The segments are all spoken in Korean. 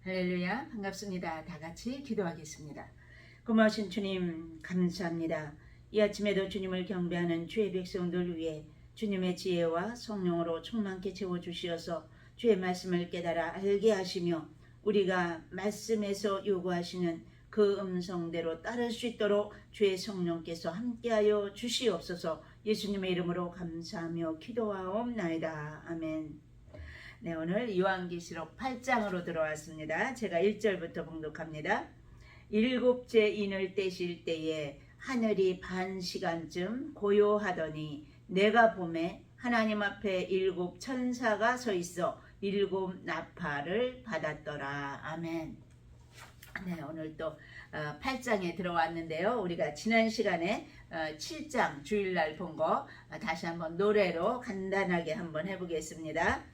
할렐루야, 반갑습니다. 다 같이 기도하겠습니다. 고마우신 주님 감사합니다. 이 아침에도 주님을 경배하는 주의 백성들 위해 주님의 지혜와 성령으로 충만케 채워주시어서 주의 말씀을 깨달아 알게 하시며 우리가 말씀에서 요구하시는 그 음성대로 따를 수 있도록 주의 성령께서 함께하여 주시옵소서. 예수님의 이름으로 감사하며 기도하옵나이다. 아멘. 네, 오늘 요한계시록 8장으로 들어왔습니다. 제가 1절부터 봉독합니다. 일곱째 인을 떼실 때에 하늘이 반 시간쯤 고요하더니 내가 보매 하나님 앞에 일곱 천사가 서 있어 일곱 나팔을 받았더라. 아멘. 네, 오늘 또 8장에 들어왔는데요. 우리가 지난 시간에 7장 주일날 본 거 다시 한번 노래로 간단하게 한번 해보겠습니다.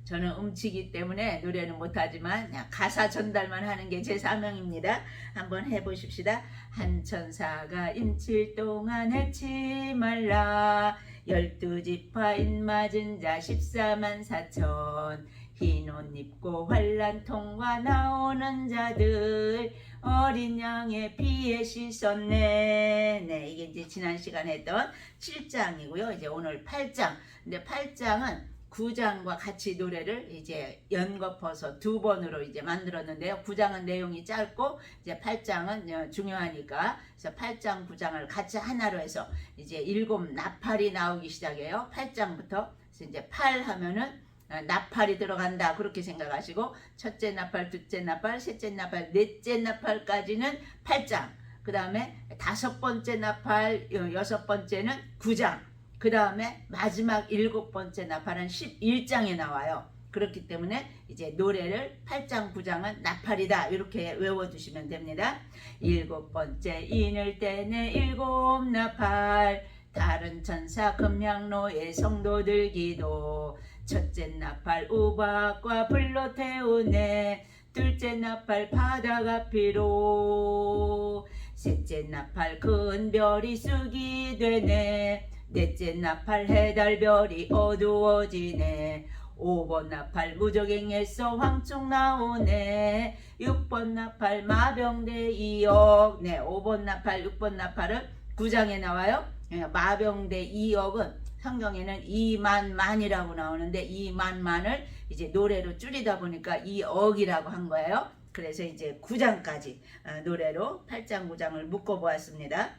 저는 음치기 때문에 노래는 못하지만 그냥 가사 전달만 하는 게 제 사명입니다. 한번 해보십시다. 한 천사가 인칠 동안 해치 말라 12지파인 맞은 자 14만 4천 흰 옷 입고 환란 통과 나오는 자들 어린 양의 피에 씻었네. 네, 이게 이제 지난 시간에 했던 7장이고요. 이제 오늘 8장. 근데 8장은 9장과 같이 노래를 이제 연거퍼서 두 번으로 이제 만들었는데요. 9장은 내용이 짧고 이제 8장은 중요하니까 그래서 8장 9장을 같이 하나로 해서 이제 일곱 나팔이 나오기 시작해요. 8장부터 그래서 이제 8 하면은 나팔이 들어간다 그렇게 생각하시고 첫째 나팔, 둘째 나팔, 셋째 나팔, 넷째 나팔까지는 8장. 그 다음에 다섯 번째 나팔, 여섯 번째는 9장. 그 다음에 마지막 일곱 번째 나팔은 11장에 나와요. 그렇기 때문에 이제 노래를 8장 9장은 나팔이다 이렇게 외워두시면 됩니다. 일곱 번째 인을 떼네 일곱 나팔 다른 천사 금향로의 성도들 기도 첫째 나팔 우박과 불로 태우네 둘째 나팔 바다가 피로 셋째 나팔 큰 별이 쑥이 되네 넷째 나팔 해달별이 어두워지네 5번 나팔 무적행에서 황충 나오네 6번 나팔 마병대 2억 네 5번 나팔 6번 나팔은 9장에 나와요. 마병대 2억은 성경에는 2만만이라고 나오는데 2만만을 이제 노래로 줄이다 보니까 2억이라고 한 거예요. 그래서 이제 9장까지 노래로 8장 9장을 묶어 보았습니다.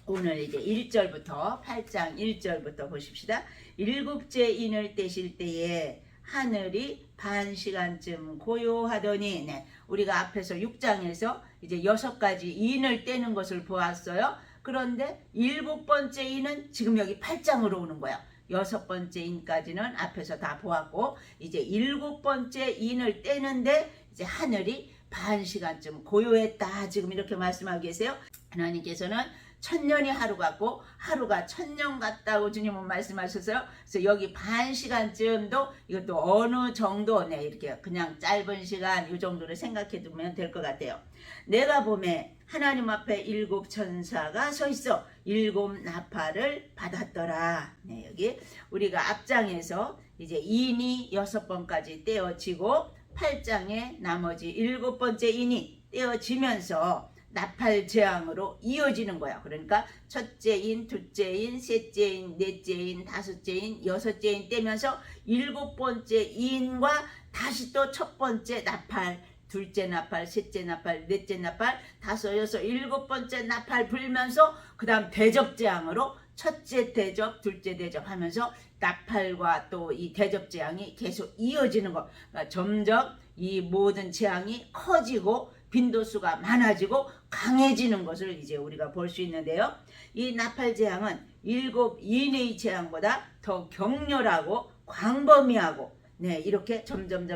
오늘 이제 1절부터 8장 1절부터 보십시다. 일곱째 인을 떼실 때에 하늘이 반 시간쯤 고요하더니 네, 우리가 앞에서 6장에서 이제 6가지 인을 떼는 것을 보았어요. 그런데 일곱 번째 인은 지금 여기 8장으로 오는 거야. 여섯 번째 인까지는 앞에서 다 보았고 이제 일곱 번째 인을 떼는데 이제 하늘이 반 시간쯤 고요했다 지금 이렇게 말씀하고 계세요. 하나님께서는 천년이 하루 같고 하루가 천년 같다고 주님은 말씀하셨어요. 그래서 여기 반 시간쯤도 이것도 어느 정도 네 이렇게 그냥 짧은 시간 이 정도를 생각해 두면 될 것 같아요. 내가 봄에 하나님 앞에 일곱 천사가 서 있어 일곱 나팔을 받았더라. 네, 여기 우리가 앞장에서 이제 인이 6번까지 떼어지고 8장에 나머지 일곱 번째 인이 떼어지면서 나팔 재앙으로 이어지는 거야. 그러니까 첫째 인, 둘째 인, 셋째 인, 넷째 인, 다섯째 인, 여섯째 인 떼면서 일곱 번째 인과 다시 또 첫 번째 나팔, 둘째 나팔, 셋째 나팔, 넷째 나팔, 다섯, 여섯, 일곱 번째 나팔 불면서 그 다음 대접 재앙으로 첫째 대접, 둘째 대접 하면서 나팔과 또 이 대접 재앙이 계속 이어지는 거. 그러니까 점점 이 모든 재앙이 커지고 빈도수가 많아지고 강해지는 것을 이제 우리가 볼 수 있는데요. 이 나팔 재앙은 일곱 인의 재앙보다 더 격렬하고 광범위하고 네 이렇게 점점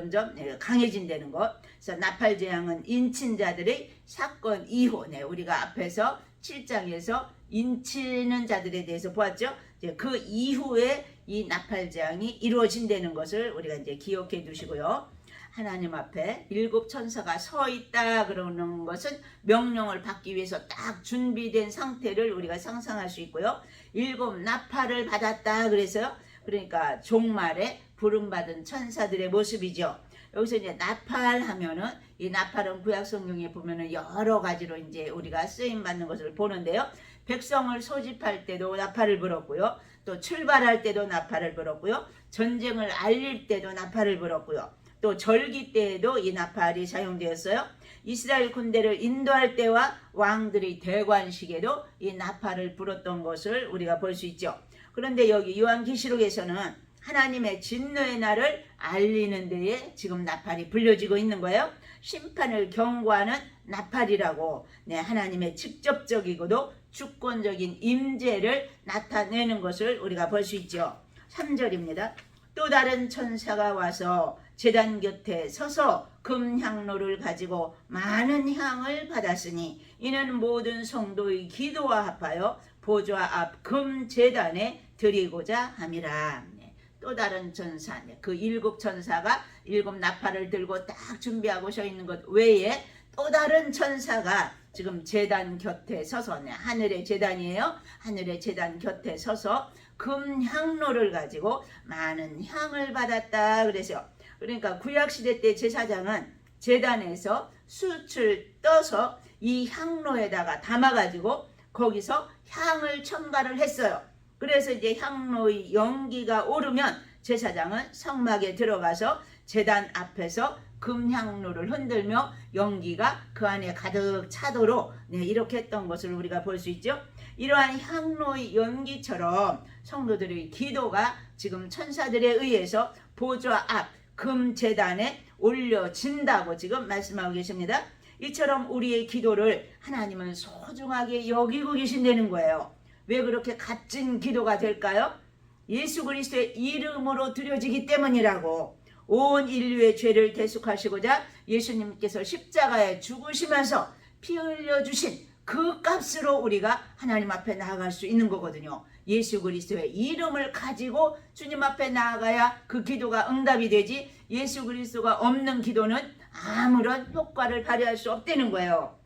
강해진다는 것. 그래서 나팔 재앙은 인친자들의 사건 이후 네 우리가 앞에서 7장에서 인치는 자들에 대해서 보았죠. 이제 그 이후에 이 나팔 재앙이 이루어진다는 것을 우리가 이제 기억해 두시고요. 하나님 앞에 일곱 천사가 서 있다 그러는 것은 명령을 받기 위해서 딱 준비된 상태를 우리가 상상할 수 있고요. 일곱 나팔을 받았다 그래서요. 그러니까 종말에 부름받은 천사들의 모습이죠. 여기서 이제 나팔하면은 이 나팔은 구약 성경에 보면은 여러 가지로 이제 우리가 쓰임 받는 것을 보는데요. 백성을 소집할 때도 나팔을 불었고요. 또 출발할 때도 나팔을 불었고요. 전쟁을 알릴 때도 나팔을 불었고요. 또 절기 때에도 이 나팔이 사용되었어요. 이스라엘 군대를 인도할 때와 왕들의 대관식에도 이 나팔을 불었던 것을 우리가 볼 수 있죠. 그런데 여기 요한계시록에서는 하나님의 진노의 날을 알리는 데에 지금 나팔이 불려지고 있는 거예요. 심판을 경고하는 나팔이라고, 하나님의 직접적이고도 주권적인 임재를 나타내는 것을 우리가 볼 수 있죠. 3절입니다. 또 다른 천사가 와서 제단 곁에 서서 금향로를 가지고 많은 향을 받았으니 이는 모든 성도의 기도와 합하여 보좌 앞 금제단에 드리고자 함이라. 또 다른 천사, 그 7 천사가 7 나팔을 들고 딱 준비하고 서 있는 것 외에 또 다른 천사가 지금 제단 곁에 서서, 하늘의 제단이에요. 하늘의 제단 곁에 서서 금향로를 가지고 많은 향을 받았다 그래서, 그러니까 구약시대 때 제사장은 제단에서 숯을 떠서 이 향로에다가 담아가지고 거기서 향을 첨가를 했어요. 그래서 이제 향로의 연기가 오르면 제사장은 성막에 들어가서 제단 앞에서 금향로를 흔들며 연기가 그 안에 가득 차도록 이렇게 했던 것을 우리가 볼 수 있죠. 이러한 향로의 연기처럼 성도들의 기도가 지금 천사들에 의해서 보좌 앞 금제단에 올려진다고 지금 말씀하고 계십니다. 이처럼 우리의 기도를 하나님은 소중하게 여기고 계신다는 거예요. 왜 그렇게 값진 기도가 될까요? 예수 그리스도의 이름으로 드려지기 때문이라고. 온 인류의 죄를 대속하시고자 예수님께서 십자가에 죽으시면서 피 흘려주신 그 값으로 우리가 하나님 앞에 나아갈 수 있는 거거든요. 예수 그리스도의 이름을 가지고 주님 앞에 나아가야 그 기도가 응답이 되지, 예수 그리스도가 없는 기도는 아무런 효과를 발휘할 수 없다는 거예요.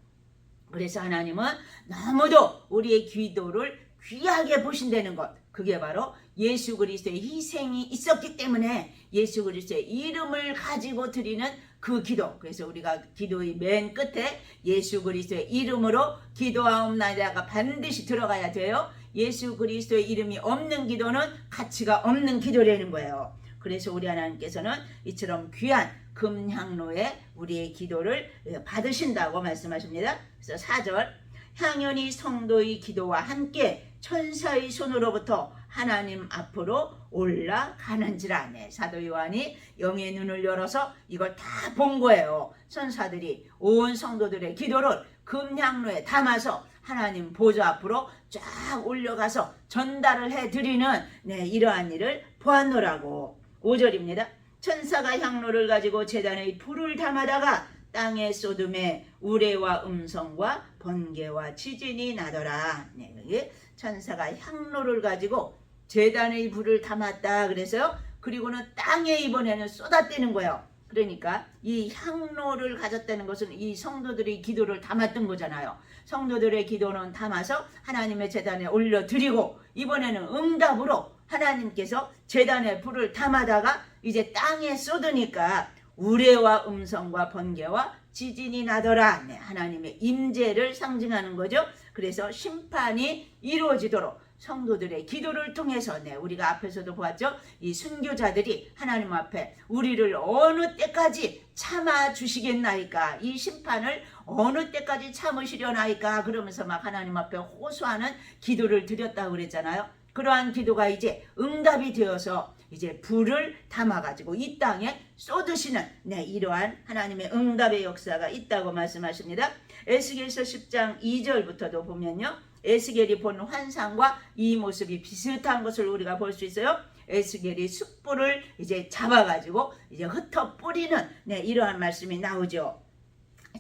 그래서 하나님은 너무도 우리의 기도를 귀하게 보신다는 것, 그게 바로 예수 그리스도의 희생이 있었기 때문에 예수 그리스도의 이름을 가지고 드리는 그 기도. 그래서 우리가 기도의 맨 끝에 예수 그리스도의 이름으로 기도하옵나이다가 반드시 들어가야 돼요. 예수 그리스도의 이름이 없는 기도는 가치가 없는 기도라는 거예요. 그래서 우리 하나님께서는 이처럼 귀한 금향로에 우리의 기도를 받으신다고 말씀하십니다. 그래서 4절, 향연이 성도의 기도와 함께 천사의 손으로부터 하나님 앞으로 올라가는지라. 사도 요한이 영의 눈을 열어서 이걸 다 본 거예요. 천사들이 온 성도들의 기도를 금향로에 담아서 하나님 보좌 앞으로 쫙 올려가서 전달을 해드리는 이러한 일을 보았노라고. 5절입니다. 천사가 향로를 가지고 제단에 불을 담아다가 땅에 쏟음에 우레와 음성과 번개와 지진이 나더라. 여기 천사가 향로를 가지고 제단의 불을 담았다 그래서요. 그리고는 땅에 이번에는 쏟았다는 거예요. 그러니까 이 향로를 가졌다는 것은 이 성도들의 기도를 담았던 거잖아요. 성도들의 기도는 담아서 하나님의 제단에 올려드리고, 이번에는 응답으로 하나님께서 제단에 불을 담아다가 이제 땅에 쏟으니까 우레와 음성과 번개와 지진이 나더라. 하나님의 임재를 상징하는 거죠. 그래서 심판이 이루어지도록 성도들의 기도를 통해서, 우리가 앞에서도 보았죠. 이 순교자들이 하나님 앞에 우리를 어느 때까지 참아 주시겠나이까, 이 심판을 어느 때까지 참으시려나이까 그러면서 막 하나님 앞에 호소하는 기도를 드렸다고 그랬잖아요. 그러한 기도가 이제 응답이 되어서 이제 불을 담아가지고 이 땅에 쏟으시는 이러한 하나님의 응답의 역사가 있다고 말씀하십니다. 에스겔서 10장 2절부터도 보면요, 에스겔이 본 환상과 이 모습이 비슷한 것을 우리가 볼 수 있어요. 에스겔이 숯불을 이제 잡아가지고 이제 흩어 뿌리는 이러한 말씀이 나오죠.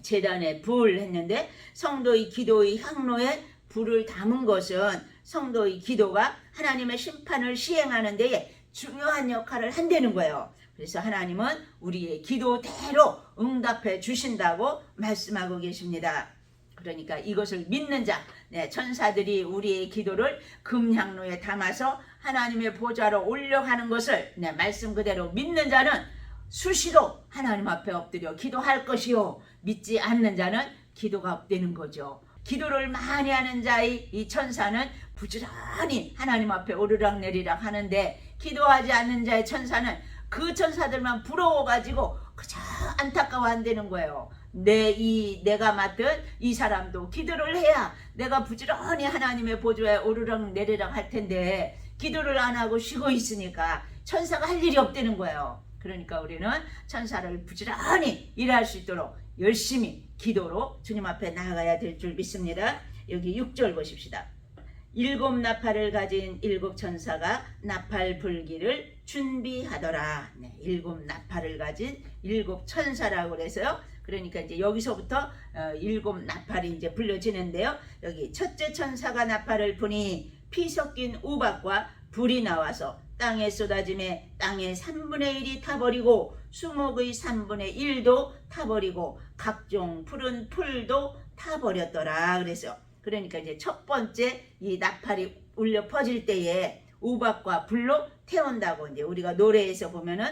제단에 불 했는데 성도의 기도의 향로에 불을 담은 것은 성도의 기도가 하나님의 심판을 시행하는 데에 중요한 역할을 한다는 거예요. 그래서 하나님은 우리의 기도대로 응답해 주신다고 말씀하고 계십니다. 그러니까 이것을 믿는 자, 천사들이 우리의 기도를 금향로에 담아서 하나님의 보좌로 올려가는 것을 말씀 그대로 믿는 자는 수시로 하나님 앞에 엎드려 기도할 것이요 믿지 않는 자는 기도가 없다는 거죠. 기도를 많이 하는 자의 이 천사는 부지런히 하나님 앞에 오르락내리락 하는데, 기도하지 않는 자의 천사는 그 천사들만 부러워가지고 그저 안타까워한다는 거예요. 내가 맡은 이 사람도 기도를 해야 내가 부지런히 하나님의 보좌에 오르락내리락 할 텐데 기도를 안 하고 쉬고 있으니까 천사가 할 일이 없다는 거예요. 그러니까 우리는 천사를 부지런히 일할 수 있도록 열심히 기도로 주님 앞에 나아가야 될 줄 믿습니다. 여기 6절 보십시다. 7 나팔을 가진 7 천사가 나팔 불기를 준비하더라. 7 나팔을 가진 7 천사라고 그래서요. 그러니까 이제 여기서부터 7 나팔이 이제 불려지는데요. 여기 첫째 천사가 나팔을 부니 피 섞인 우박과 불이 나와서 땅에 쏟아짐에 땅의 3분의 1이 타버리고 수목의 3분의 1도 타버리고 각종 푸른 풀도 타버렸더라. 그러니까 이제 첫 번째 이 나팔이 울려 퍼질 때에 우박과 불로 태운다고 이제 우리가 노래에서 보면은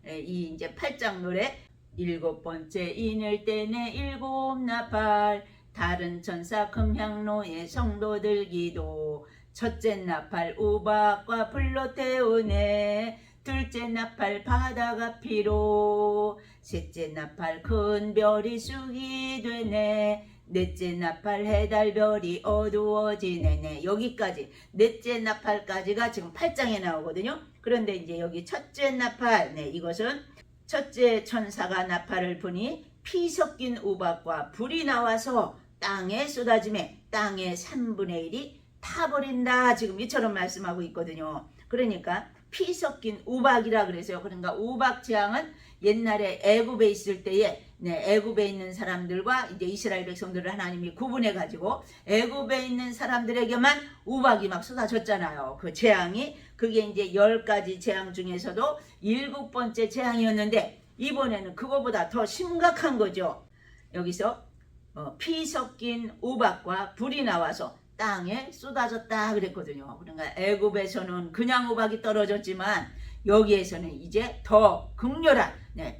이 이제 8장 노래 7번째 인을 때내 7 나팔 다른 천사 금향로의 성도들 기도 첫째 나팔 우박과 불로 태우네 둘째 나팔 바다가 피로 셋째 나팔 큰 별이 쑥이 되네 넷째 나팔 해달별이 어두워지네. 여기까지 넷째 나팔까지가 지금 8장에 나오거든요. 그런데 이제 여기 첫째 나팔, 이것은 첫째 천사가 나팔을 부니 피 섞인 우박과 불이 나와서 땅에 쏟아짐에 땅의 3분의 1이 타버린다. 지금 이처럼 말씀하고 있거든요. 그러니까 피 섞인 우박이라 그래서요. 그러니까 우박 재앙은 옛날에 애굽에 있을 때에 애굽에 있는 사람들과 이제 이스라엘 백성들을 하나님이 구분해 가지고 애굽에 있는 사람들에게만 우박이 막 쏟아졌잖아요. 그 재앙이 그게 이제 10가지 재앙 중에서도 7번째 재앙이었는데 이번에는 그거보다 더 심각한 거죠. 여기서 피 섞인 우박과 불이 나와서 땅에 쏟아졌다 그랬거든요. 그러니까 애굽에서는 그냥 우박이 떨어졌지만 여기에서는 이제 더 극렬한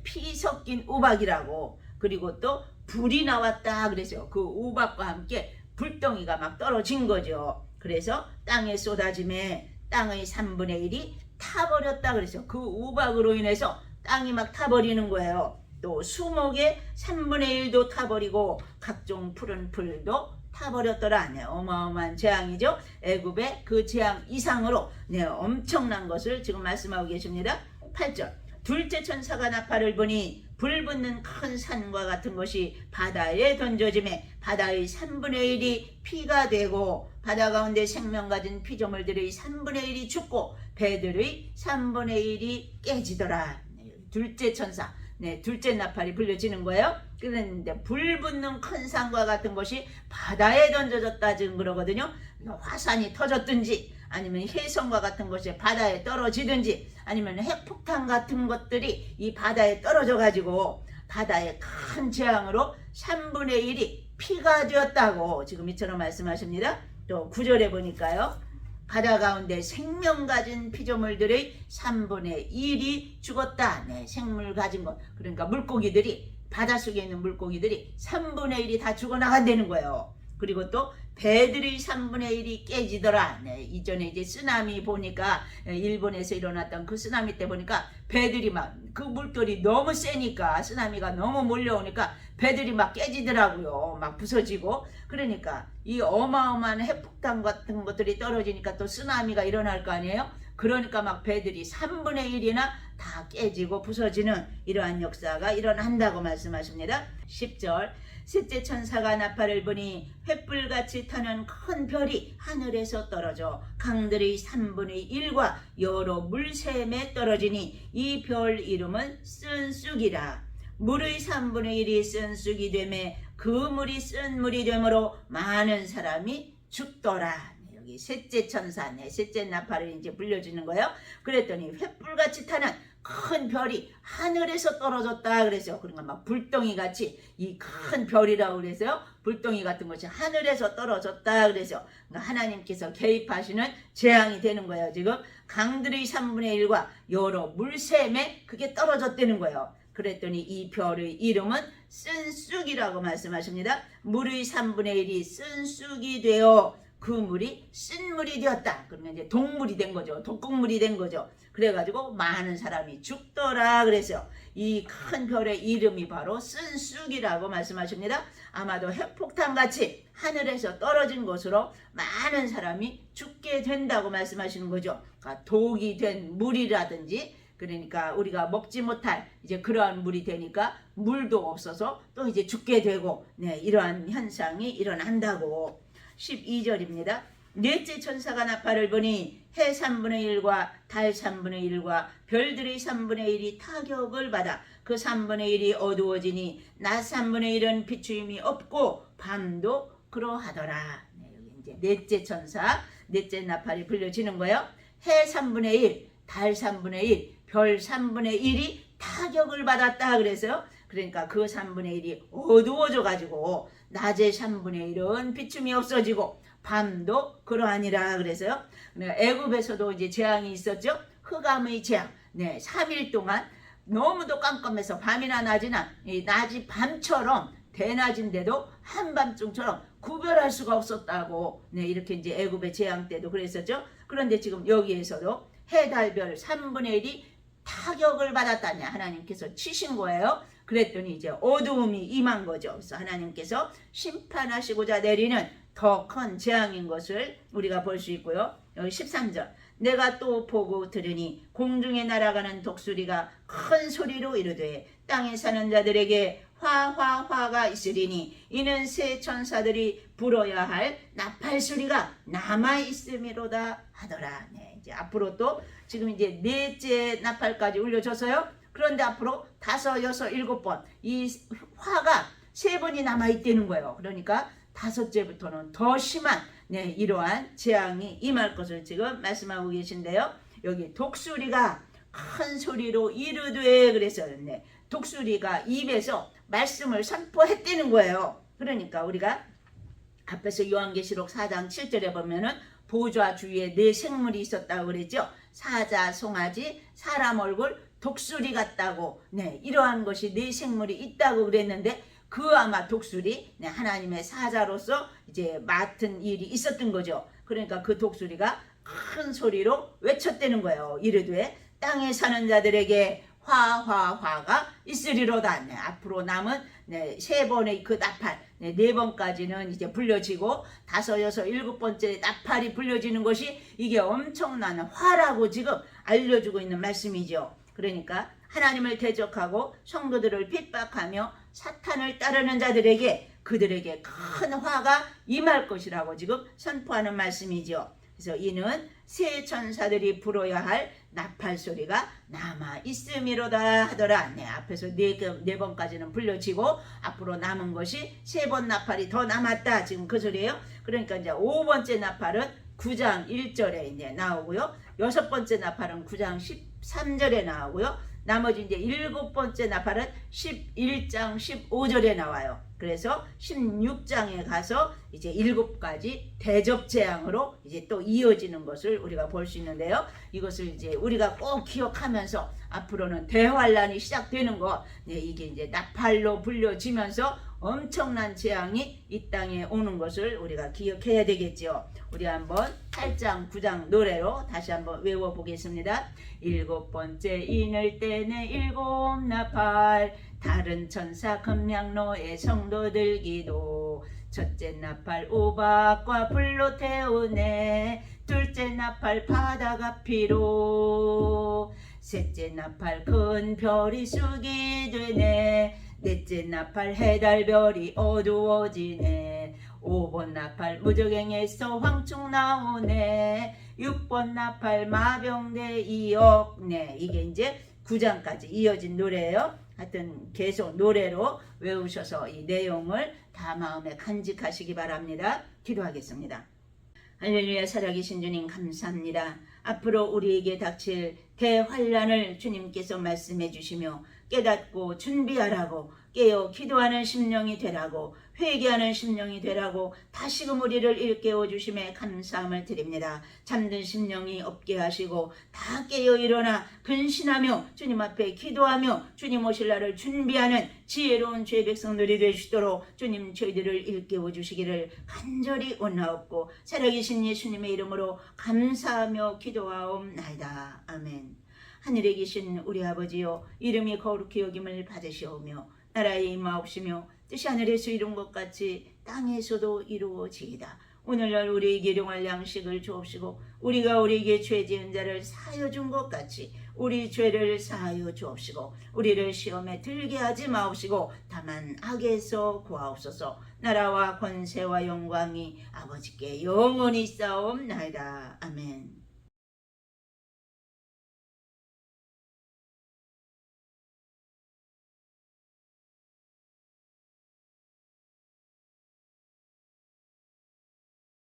피 섞인 우박이라고, 그리고 또 불이 나왔다 그래서 그 우박과 함께 불덩이가 막 떨어진 거죠. 그래서 땅에 쏟아짐에 땅의 3분의 1이 타버렸다 그래서 그 우박으로 인해서 땅이 막 타버리는 거예요. 또 수목의 3분의 1도 타버리고 각종 푸른 풀도 타버렸더라. 어마어마한 재앙이죠. 애굽의 그 재앙 이상으로 엄청난 것을 지금 말씀하고 계십니다. 8절 둘째 천사가 나팔을 부니 불 붙는 큰 산과 같은 것이 바다에 던져짐에 바다의 3분의 1이 피가 되고 바다 가운데 생명 가진 피조물들의 3분의 1이 죽고 배들의 3분의 1이 깨지더라. 둘째 천사, 둘째 나팔이 불려지는 거예요. 그런데 불 붙는 큰 산과 같은 것이 바다에 던져졌다 지금 그러거든요. 화산이 터졌든지 아니면 해성과 같은 것이 바다에 떨어지든지 아니면 핵폭탄 같은 것들이 이 바다에 떨어져 가지고 바다의 큰 재앙으로 3분의 1이 피가 되었다고 지금 이처럼 말씀하십니다. 또 9절에 보니까요. 바다 가운데 생명 가진 피조물들의 3분의 1이 죽었다. 생물 가진 것. 그러니까 물고기들이 바닷속에 있는 물고기들이 3분의 1이 다 죽어나간다는 거예요. 그리고 또 배들이 3분의 1이 깨지더라. 이전에 이제 쓰나미 보니까 일본에서 일어났던 그 쓰나미 때 보니까 배들이 막 그 물결이 너무 세니까 쓰나미가 너무 몰려오니까 배들이 막 깨지더라고요. 막 부서지고. 그러니까 이 어마어마한 핵폭탄 같은 것들이 떨어지니까 또 쓰나미가 일어날 거 아니에요. 그러니까 막 배들이 3분의 1이나 다 깨지고 부서지는 이러한 역사가 일어난다고 말씀하십니다. 10절 셋째 천사가 나팔을 부니 횃불같이 타는 큰 별이 하늘에서 떨어져 강들의 3분의 1과 여러 물샘에 떨어지니 이 별 이름은 쓴쑥이라. 물의 3분의 1이 쓴쑥이 되매 그 물이 쓴 물이 되므로 많은 사람이 죽더라. 여기 셋째 천사, 셋째 나팔을 이제 불려주는 거예요. 그랬더니 횃불같이 타는 큰 별이 하늘에서 떨어졌다 그랬어요. 그러니까 막 불덩이 같이 이 큰 별이라고 그래서요. 불덩이 같은 것이 하늘에서 떨어졌다 그래서 그러니까 하나님께서 개입하시는 재앙이 되는 거예요. 지금 강들의 3분의 1과 여러 물샘에 그게 떨어졌다는 거예요. 그랬더니 이 별의 이름은 쓴쑥이라고 말씀하십니다. 물의 3분의 1이 쓴쑥이 되어 그 물이 쓴물이 되었다. 그러면 이제 동물이 된 거죠. 독극물이 된 거죠. 그래가지고 많은 사람이 죽더라 그래서 이 큰 별의 이름이 바로 쓴쑥이라고 말씀하십니다. 아마도 핵폭탄같이 하늘에서 떨어진 것으로 많은 사람이 죽게 된다고 말씀하시는 거죠. 그러니까 독이 된 물이라든지 그러니까 우리가 먹지 못할 이제 그러한 물이 되니까 물도 없어서 또 이제 죽게 되고 이러한 현상이 일어난다고. 12절입니다. 넷째 천사가 나팔을 보니 해 3분의 1과 달 3분의 1과 별들의 3분의 1이 타격을 받아 그 3분의 1이 어두워지니 낮 3분의 1은 비추임이 없고 밤도 그러하더라. 여기 이제 넷째 천사, 넷째 나팔이 불려지는 거예요. 해 3분의 1, 달 3분의 1, 별 3분의 1이 타격을 받았다 그래서요. 그러니까 그 3분의 1이 어두워져 가지고 낮에 3분의 1은 비춤이 없어지고 밤도 그러하니라 그래서요. 애굽에서도 이제 재앙이 있었죠. 흑암의 재앙. 3일 동안 너무도 깜깜해서 밤이나 낮이나 낮이 밤처럼 대낮인데도 한밤중처럼 구별할 수가 없었다고. 이렇게 이제 애굽의 재앙 때도 그랬었죠. 그런데 지금 여기에서도 해달별 3분의 1이 타격을 받았다냐 하나님께서 치신 거예요. 그랬더니 이제 어두움이 임한 거죠. 그래서 하나님께서 심판하시고자 내리는 더 큰 재앙인 것을 우리가 볼 수 있고요. 여기 13절. 내가 또 보고 들으니 공중에 날아가는 독수리가 큰 소리로 이르되 땅에 사는 자들에게 화가 있으리니 이는 새 천사들이 불어야 할 나팔 소리가 남아 있음이로다 하더라. 이제 앞으로 또 지금 이제 넷째 나팔까지 울려져서요. 그런데 앞으로 5, 6, 7번 이 화가 3번이 남아 있다는 거예요. 그러니까 5째부터는 더 심한 이러한 재앙이 임할 것을 지금 말씀하고 계신데요. 여기 독수리가 큰 소리로 이르되 그래서 독수리가 입에서 말씀을 선포했다는 거예요. 그러니까 우리가 앞에서 요한계시록 4장 7절에 보면은 보좌 주위에 4 생물이 있었다고 그랬죠. 사자, 송아지, 사람 얼굴, 독수리 같다고. 이러한 것이 4 생물이 있다고 그랬는데 그 아마 독수리 하나님의 사자로서 이제 맡은 일이 있었던 거죠. 그러니까 그 독수리가 큰 소리로 외쳤다는 거예요. 이르되 땅에 사는 자들에게 화가 있으리로다. 앞으로 남은 3번의 그 나팔 4번까지는 이제 불려지고 5, 6, 7번째 나팔이 불려지는 것이 이게 엄청난 화라고 지금 알려주고 있는 말씀이죠. 그러니까 하나님을 대적하고 성도들을 핍박하며 사탄을 따르는 자들에게 그들에게 큰 화가 임할 것이라고 지금 선포하는 말씀이죠. 그래서 이는 새 천사들이 불어야 할 나팔 소리가 남아 있음이로다 하더라. 앞에서 4번까지는 불려지고 앞으로 남은 것이 3번 나팔이 더 남았다. 지금 그 소리예요. 그러니까 이제 5번째 나팔은 9장 1절에 이제 나오고요. 6번째 나팔은 9장 13절에 나오고요. 나머지 이제 7번째 나팔은 11장 15절에 나와요. 그래서 16장에 가서 이제 7가지 대접 재앙으로 이제 또 이어지는 것을 우리가 볼 수 있는데요. 이것을 이제 우리가 꼭 기억하면서 앞으로는 대환란이 시작되는 것, 이게 이제 나팔로 불려지면서 엄청난 재앙이 이 땅에 오는 것을 우리가 기억해야 되겠죠. 우리 한번 8장 9장 노래로 다시 한번 외워보겠습니다. 7번째 이늘 때는 7 나팔 다른 천사 금양로의 성도들 기도 첫째 나팔 우박과 불로 태우네 둘째 나팔 바다가 피로 셋째 나팔 큰 별이 쑥이 되네 넷째 나팔 해달별이 어두워지네 5번 나팔 무적행에서 황충 나오네 6번 나팔 마병대 2억 이게 이제 9장까지 이어진 노래예요. 하여튼 계속 노래로 외우셔서 이 내용을 다 마음에 간직하시기 바랍니다. 기도하겠습니다. 할렐루야. 살아계신 주님 감사합니다. 앞으로 우리에게 닥칠 대환란을 주님께서 말씀해 주시며 깨닫고 준비하라고, 깨어 기도하는 심령이 되라고, 회개하는 심령이 되라고 다시금 우리를 일깨워 주심에 감사함을 드립니다. 잠든 심령이 없게 하시고 다 깨어 일어나 근신하며 주님 앞에 기도하며 주님 오실 날을 준비하는 지혜로운 주의 백성들이 되시도록 주님 저희들을 일깨워 주시기를 간절히 원하옵고 살아계신 예수님의 이름으로 감사하며 기도하옵나이다. 아멘. 하늘에 계신 우리 아버지여, 이름이 거룩히 여김을 받으시오며 나라에 임하옵시며 뜻이 하늘에서 이룬 것 같이 땅에서도 이루어지이다. 오늘날 우리에게 일용할 양식을 주옵시고 우리가 우리에게 죄 지은 자를 사하여 준 것 같이 우리 죄를 사하여 주옵시고 우리를 시험에 들게 하지 마옵시고 다만 악에서 구하옵소서. 나라와 권세와 영광이 아버지께 영원히 있사옵나이다. 아멘.